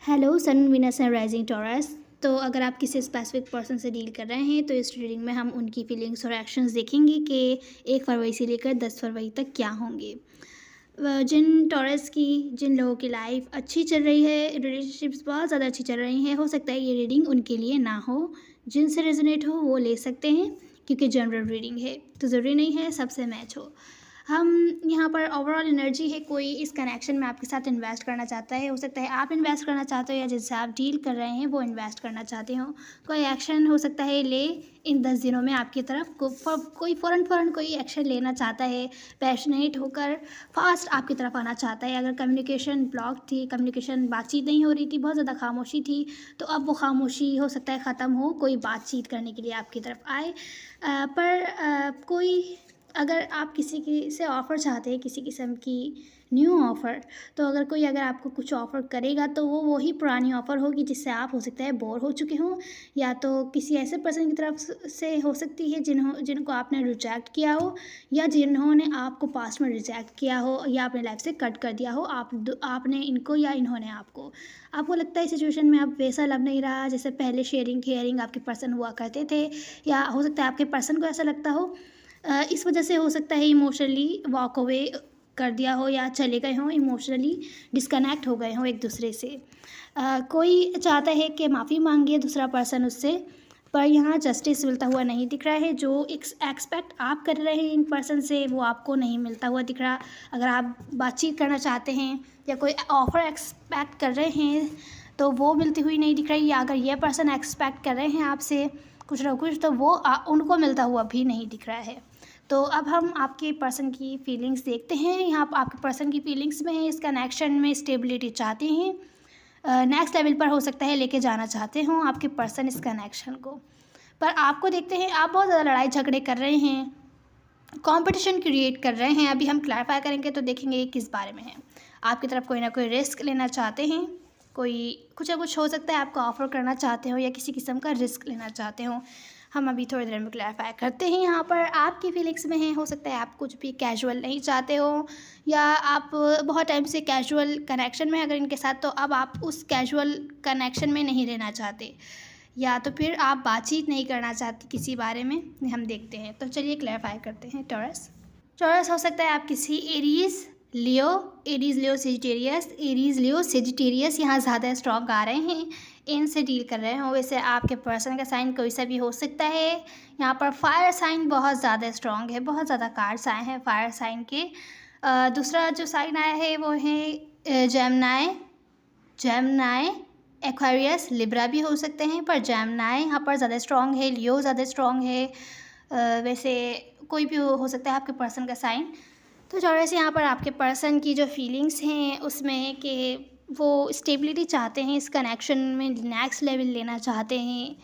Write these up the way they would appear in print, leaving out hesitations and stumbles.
Hello Sun Venus and rising Taurus. तो अगर आप किसी स्पेसिफिक पर्सन से डील कर रहे हैं तो इस रीडिंग में हम उनकी फीलिंग्स और एक्शंस देखेंगे कि 1 फरवरी से लेकर 10 फरवरी तक क्या होंगे। जिन लोगों की लाइफ अच्छी चल रही है, रिलेशनशिप्स बहुत ज़्यादा अच्छी चल रही हैं, हो सकता है ये रीडिंग उनके लिए ना हो। जिनसे रेजोनेट हो वो ले सकते हैं क्योंकि जनरल रीडिंग है तो ज़रूरी नहीं है सबसे मैच हो। हम यहाँ पर ओवरऑल एनर्जी है, कोई इस कनेक्शन में आपके साथ इन्वेस्ट करना चाहता है। हो सकता है आप इन्वेस्ट करना चाहते हो या जिससे आप डील कर रहे हैं वो इन्वेस्ट करना चाहते हो। कोई एक्शन हो सकता है ले इन 10 दिनों में आपकी तरफ कोई फ़ौरन कोई एक्शन लेना चाहता है, पैशनेट होकर फास्ट आपकी तरफ आना चाहता है। अगर कम्युनिकेशन ब्लॉक थी, कम्युनिकेशन बातचीत नहीं हो रही थी, बहुत ज़्यादा खामोशी थी, तो अब वो खामोशी हो सकता है ख़त्म हो, कोई बातचीत करने के लिए आपकी तरफ आए। कोई अगर आप किसी की से ऑफ़र चाहते हैं, किसी किस्म की न्यू ऑफ़र, तो अगर आपको कुछ ऑफ़र करेगा तो वो वही पुरानी ऑफ़र होगी जिससे आप हो सकता है बोर हो चुके हों, या तो किसी ऐसे पर्सन की तरफ से हो सकती है जिनको आपने रिजेक्ट किया हो, या जिन्होंने आपको पास्ट में रिजेक्ट किया हो या अपने लाइफ से कट कर दिया हो। आपने इनको या इन्होंने आपको लगता है इस सिचुएशन में अब वैसा लव नहीं रहा जैसे पहले शेयरिंग केयरिंग आपके पर्सन हुआ करते थे, या हो सकता है आपके पर्सन को ऐसा लगता हो। इस वजह से हो सकता है इमोशनली वॉक अवे कर दिया हो या चले गए हों, इमोशनली डिस्कनेक्ट हो गए हों एक दूसरे से। कोई चाहता है कि माफ़ी मांगे दूसरा पर्सन उससे, पर यहाँ जस्टिस मिलता हुआ नहीं दिख रहा है। जो एक्सपेक्ट आप कर रहे हैं इन पर्सन से वो आपको नहीं मिलता हुआ दिख रहा। अगर आप बातचीत करना चाहते हैं या कोई ऑफ़र एक्सपेक्ट कर रहे हैं तो वो मिलती हुई नहीं दिख रही, या अगर ये पर्सन एक्सपेक्ट कर रहे हैं आपसे कुछ ना कुछ तो वो उनको मिलता हुआ भी नहीं दिख रहा है। तो अब हम आपके पर्सन की फीलिंग्स देखते हैं। यहाँ पर आपके पर्सन की फीलिंग्स में इस कनेक्शन में स्टेबिलिटी चाहते हैं, नेक्स्ट लेवल पर हो सकता है लेके जाना चाहते हों आपके पर्सन इस कनेक्शन को। पर आपको देखते हैं आप बहुत ज़्यादा लड़ाई झगड़े कर रहे हैं, कंपटीशन क्रिएट कर रहे हैं। अभी हम क्लैरिफाई करेंगे तो देखेंगे ये किस बारे में है। आपकी तरफ कोई ना कोई रिस्क लेना चाहते हैं, कोई कुछ ना कुछ हो सकता है आपको ऑफ़र करना चाहते हो या किसी किस्म का रिस्क लेना चाहते हो। हम अभी थोड़ी देर में क्लैरिफाई करते हैं। यहाँ पर आपकी फीलिंग्स में है, हो सकता है आप कुछ भी कैजुअल नहीं चाहते हो, या आप बहुत टाइम से कैजुअल कनेक्शन में अगर इनके साथ, तो अब आप उस कैजुअल कनेक्शन में नहीं रहना चाहते, या तो फिर आप बातचीत नहीं करना चाहते किसी बारे में। हम देखते हैं, तो चलिए क्लैरिफाई करते हैं। टॉरस हो सकता है आप किसी एरीज़ लियो सेजिटेरियस यहाँ ज़्यादा स्ट्रॉन्ग आ रहे हैं, इनसे डील कर रहे हो। वैसे आपके पर्सन का साइन कोई सा भी हो सकता है। यहाँ पर फायर साइन बहुत ज़्यादा स्ट्रॉन्ग है, बहुत ज़्यादा कार्ड्स आए हैं फायर साइन के। दूसरा जो साइन आया है वो है जेमिनी, एक्वेरियस, लिब्रा भी हो सकते हैं, पर जेमिनी यहाँ पर ज़्यादा स्ट्रॉन्ग है, लियो ज़्यादा स्ट्रॉन्ग है। वैसे कोई भी हो सकता है आपके पर्सन का साइन। तो टॉरस यहाँ पर आपके पर्सन की जो फीलिंग्स हैं उसमें कि वो स्टेबिलिटी चाहते हैं, इस कनेक्शन में नेक्स्ट लेवल लेना चाहते हैं।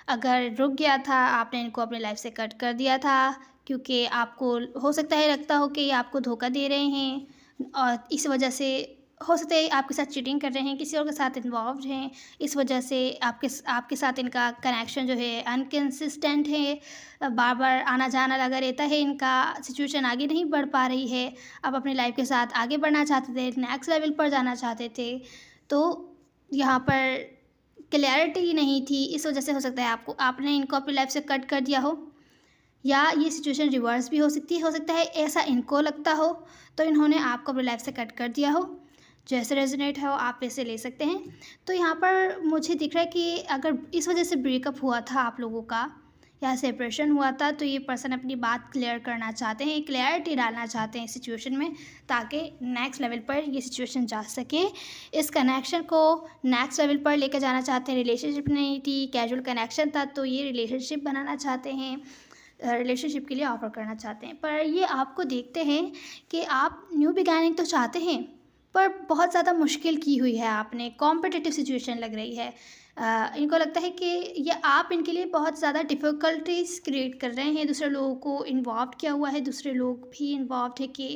अगर रुक गया था आपने इनको अपने लाइफ से कट कर दिया था क्योंकि आपको हो सकता है लगता हो कि ये आपको धोखा दे रहे हैं, और इस वजह से हो सकता है आपके साथ चीटिंग कर रहे हैं, किसी और के साथ इन्वॉल्व हैं। इस वजह से आपके साथ इनका कनेक्शन जो है अनकंसिस्टेंट है, बार बार आना जाना लगा रहता है, इनका सिचुएशन आगे नहीं बढ़ पा रही है। आप अपनी लाइफ के साथ आगे बढ़ना चाहते थे, नेक्स्ट लेवल पर जाना चाहते थे, तो यहाँ पर क्लैरिटी नहीं थी। इस वजह से हो सकता है आपने इनको अपनी लाइफ से कट कर दिया हो, या ये सिचुएशन रिवर्स भी हो सकता है ऐसा इनको लगता हो, तो इन्होंने आपको अपनी लाइफ से कट कर दिया हो। जैसे रेजोनेट है आप वैसे ले सकते हैं। तो यहाँ पर मुझे दिख रहा है कि अगर इस वजह से ब्रेकअप हुआ था आप लोगों का या सेपरेशन हुआ था, तो ये पर्सन अपनी बात क्लियर करना चाहते हैं, क्लैरिटी डालना चाहते हैं इस सिचुएशन में, ताकि नेक्स्ट लेवल पर ये सिचुएशन जा सके। इस कनेक्शन को नेक्स्ट लेवल पर लेकर जाना चाहते हैं। रिलेशनशिप नहीं थी, कैजुअल कनेक्शन था, तो ये रिलेशनशिप बनाना चाहते हैं, रिलेशनशिप के लिए ऑफ़र करना चाहते हैं। पर ये आपको देखते हैं कि आप न्यू बिगैनिंग तो चाहते हैं, पर बहुत ज़्यादा मुश्किल की हुई है आपने, कॉम्पिटिटिव सिचुएशन लग रही है। इनको लगता है कि ये आप इनके लिए बहुत ज़्यादा डिफ़िकल्टीज़ क्रिएट कर रहे हैं, दूसरे लोगों को इन्वॉल्व किया हुआ है, दूसरे लोग भी इन्वॉल्व है कि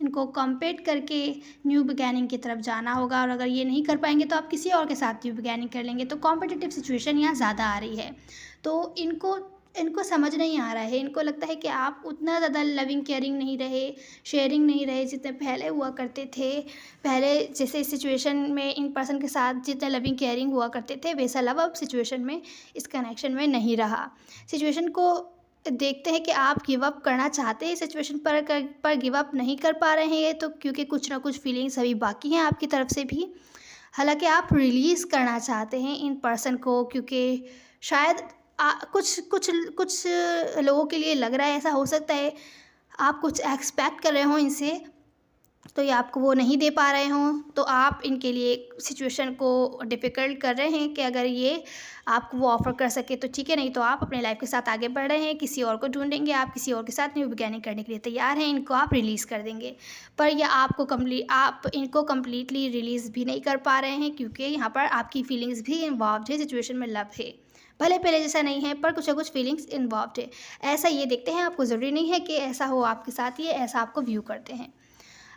इनको कम्पीट करके न्यू बिगैनिंग की तरफ जाना होगा, और अगर ये नहीं कर पाएंगे तो आप किसी और के साथ न्यू बिगैनिंग कर लेंगे। तो कॉम्पिटिटिव सिचुएशन यहाँ ज़्यादा आ रही है, तो इनको इनको समझ नहीं आ रहा है। इनको लगता है कि आप उतना ज़्यादा लविंग केयरिंग नहीं रहे, शेयरिंग नहीं रहे जितने पहले हुआ करते थे। पहले जैसे सिचुएशन में इन पर्सन के साथ जितना लविंग केयरिंग हुआ करते थे, वैसा लव अब सिचुएशन में, इस कनेक्शन में नहीं रहा। सिचुएशन को देखते हैं कि आप गिव अप करना चाहते हैं सिचुएशन पर गिव अप नहीं कर पा रहे हैं, तो क्योंकि कुछ ना कुछ फीलिंग्स अभी बाकी हैं आपकी तरफ से भी। हालाँकि आप रिलीज़ करना चाहते हैं इन पर्सन को, क्योंकि शायद कुछ कुछ कुछ लोगों के लिए लग रहा है, ऐसा हो सकता है आप कुछ एक्सपेक्ट कर रहे हो इनसे, तो ये आपको वो नहीं दे पा रहे हों, तो आप इनके लिए सिचुएशन को डिफ़िकल्ट कर रहे हैं कि अगर ये आपको वो ऑफ़र कर सके तो ठीक है, नहीं तो आप अपने लाइफ़ के साथ आगे बढ़ रहे हैं, किसी और को ढूँढेंगे, आप किसी और के साथ न्यू बिगिनिंग करने के लिए तैयार हैं, इनको आप रिलीज़ कर देंगे। पर ये आप इनको कंप्लीटली रिलीज़ भी नहीं कर पा रहे हैं, क्योंकि यहाँ पर आपकी फीलिंग्स भी इन्वॉल्व्ड है, सिचुएशन में लव है। भले पहले जैसा नहीं है, पर कुछ ना कुछ फीलिंग्स इन्वॉल्व्ड है। ऐसा ये देखते हैं, आपको ज़रूरी नहीं है कि ऐसा हो आपके साथ, ये ऐसा आपको व्यू करते हैं।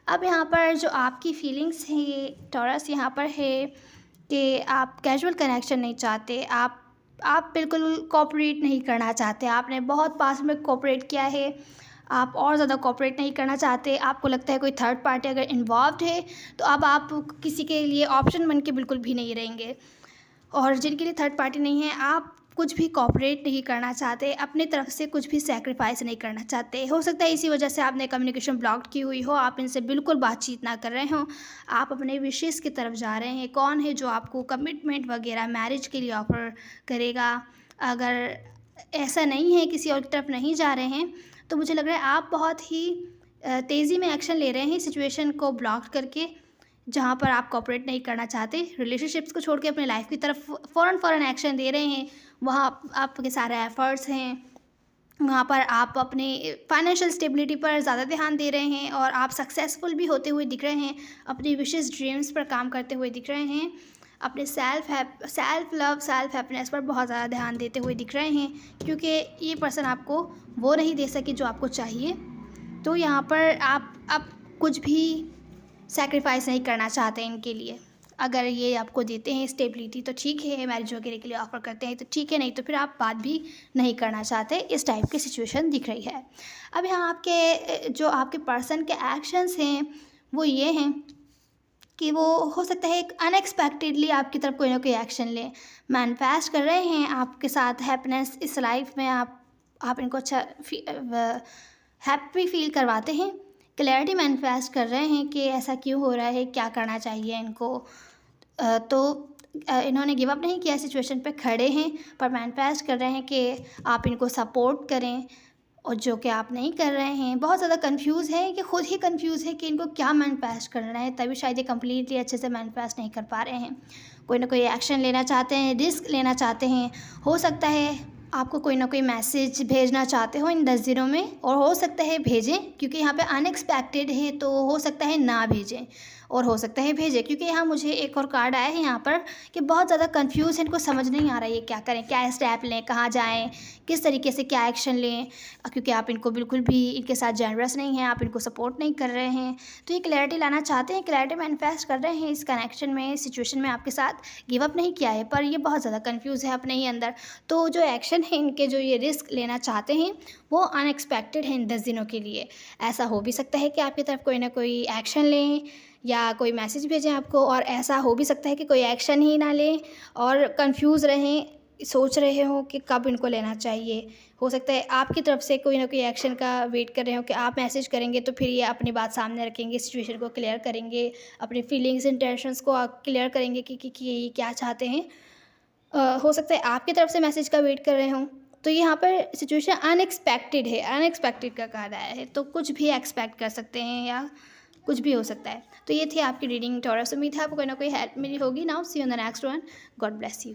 अब यहाँ पर जो आपकी फीलिंग्स हैं, ये टॉरस यहाँ पर है कि आप कैजुअल कनेक्शन नहीं चाहते, आप बिल्कुल कोऑपरेट नहीं करना चाहते। आपने बहुत पास्ट में कोऑपरेट किया है, आप और ज़्यादा कोऑपरेट नहीं करना चाहते। आपको लगता है कोई थर्ड पार्टी अगर इन्वॉल्व्ड है, तो अब आप किसी के लिए ऑप्शन बन के बिल्कुल भी नहीं रहेंगे। और जिनके लिए थर्ड पार्टी नहीं है, आप कुछ भी कोऑपरेट नहीं करना चाहते, अपनी तरफ से कुछ भी सैक्रिफाइस नहीं करना चाहते। हो सकता है इसी वजह से आपने कम्युनिकेशन ब्लॉक की हुई हो, आप इनसे बिल्कुल बातचीत ना कर रहे हों, आप अपने विशेज़ की तरफ जा रहे हैं। कौन है जो आपको कमिटमेंट वगैरह मैरिज के लिए ऑफ़र करेगा? अगर ऐसा नहीं है, किसी और की तरफ नहीं जा रहे हैं, तो मुझे लग रहा है आप बहुत ही तेज़ी में एक्शन ले रहे हैं सिचुएशन को ब्लॉक करके, जहाँ पर आप कोऑपरेट नहीं करना चाहते। रिलेशनशिप्स को छोड़ के अपने लाइफ़ की तरफ फ़ौरन एक्शन दे रहे हैं। वहाँ आपके सारे एफ़र्ट्स हैं, वहाँ पर आप अपने फाइनेंशियल स्टेबिलिटी पर ज़्यादा ध्यान दे रहे हैं, और आप सक्सेसफुल भी होते हुए दिख रहे हैं, अपनी विशेज़ ड्रीम्स पर काम करते हुए दिख रहे हैं, अपने सेल्फ़ लव, सेल्फ़ हैप्पीनेस पर बहुत ज़्यादा ध्यान देते हुए दिख रहे हैं, क्योंकि ये पर्सन आपको वो नहीं दे सके जो आपको चाहिए। तो यहाँ पर आप कुछ भी सैक्रिफाइस नहीं करना चाहते इनके लिए। अगर ये आपको देते हैं स्टेबिलिटी तो ठीक है, मैरिज वगैरह के लिए ऑफ़र करते हैं तो ठीक है, नहीं तो फिर आप बात भी नहीं करना चाहते। इस टाइप की सिचुएशन दिख रही है। अब यहाँ जो आपके पर्सन के एक्शंस हैं, वो ये हैं कि वो हो सकता है एक अनएक्सपेक्टेडली आपकी तरफ कोई ना कोई एक्शन लें। मैनिफेस्ट कर रहे हैं आपके साथ हैप्पीनेस इस लाइफ में, आप इनको अच्छा हैप्पी फील करवाते हैं। क्लैरिटी मैनिफेस्ट कर रहे हैं कि ऐसा क्यों हो रहा है, क्या करना चाहिए इनको। इन्होंने गिव अप नहीं किया, सिचुएशन पे खड़े हैं, पर मैनिफेस्ट कर रहे हैं कि आप इनको सपोर्ट करें, और जो कि आप नहीं कर रहे हैं। बहुत ज़्यादा कंफ्यूज है, कि खुद ही कंफ्यूज है कि इनको क्या मैनिफेस्ट करना है, तभी शायद ये कम्प्लीटली अच्छे से मैनिफेस्ट नहीं कर पा रहे हैं। कोई ना कोई एक्शन लेना चाहते हैं, रिस्क लेना चाहते हैं। हो सकता है आपको कोई ना कोई मैसेज भेजना चाहते हो इन 10 दिनों में, और हो सकता है भेजें, क्योंकि यहाँ पे अनएक्सपेक्टेड है, तो हो सकता है ना भेजें, और हो सकता है भेजें, क्योंकि यहाँ मुझे एक और कार्ड आया है यहाँ पर कि बहुत ज़्यादा कंफ्यूज है, इनको समझ नहीं आ रहा है ये क्या करें, क्या स्टेप लें, कहाँ जाएं, किस तरीके से क्या एक्शन लें, क्योंकि आप इनको बिल्कुल भी इनके साथ जेनरस नहीं हैं, आप इनको सपोर्ट नहीं कर रहे हैं। तो ये क्लैरिटी लाना चाहते हैं, क्लैरिटी मैनिफेस्ट कर रहे हैं इस कनेक्शन में, सिचुएशन में आपके साथ। गिव अप नहीं किया है, पर ये बहुत ज़्यादा कन्फ्यूज़ है अपने ही अंदर। तो जो एक्शन है इनके, जो ये रिस्क लेना चाहते हैं, वो अनएक्सपेक्टेड है इन 10 दिनों के लिए। ऐसा हो भी सकता है कि आपकी तरफ कोई ना कोई एक्शन लें, या कोई मैसेज भेजें आपको, और ऐसा हो भी सकता है कि कोई एक्शन ही ना लें और कंफ्यूज रहें, सोच रहे हो कि कब इनको लेना चाहिए। हो सकता है आपकी तरफ से कोई ना कोई एक्शन का वेट कर रहे हो कि आप मैसेज करेंगे तो फिर ये अपनी बात सामने रखेंगे, सिचुएशन को क्लियर करेंगे, अपनी फीलिंग्स इंटेंशंस को क्लियर करेंगे कि ये क्या चाहते हैं। हो सकता है आपकी तरफ से मैसेज का वेट कर रहे हों। तो यहाँ पर सिचुएशन अनएक्सपेक्टेड है, अनएक्सपेक्टेड का कार्ड आया है, तो कुछ भी एक्सपेक्ट कर सकते हैं, या कुछ भी हो सकता है। तो ये थी आपकी रीडिंग टॉरस। उम्मीद है आपको कोई ना कोई हेल्प मिली होगी। Now see you on the next one. God bless you.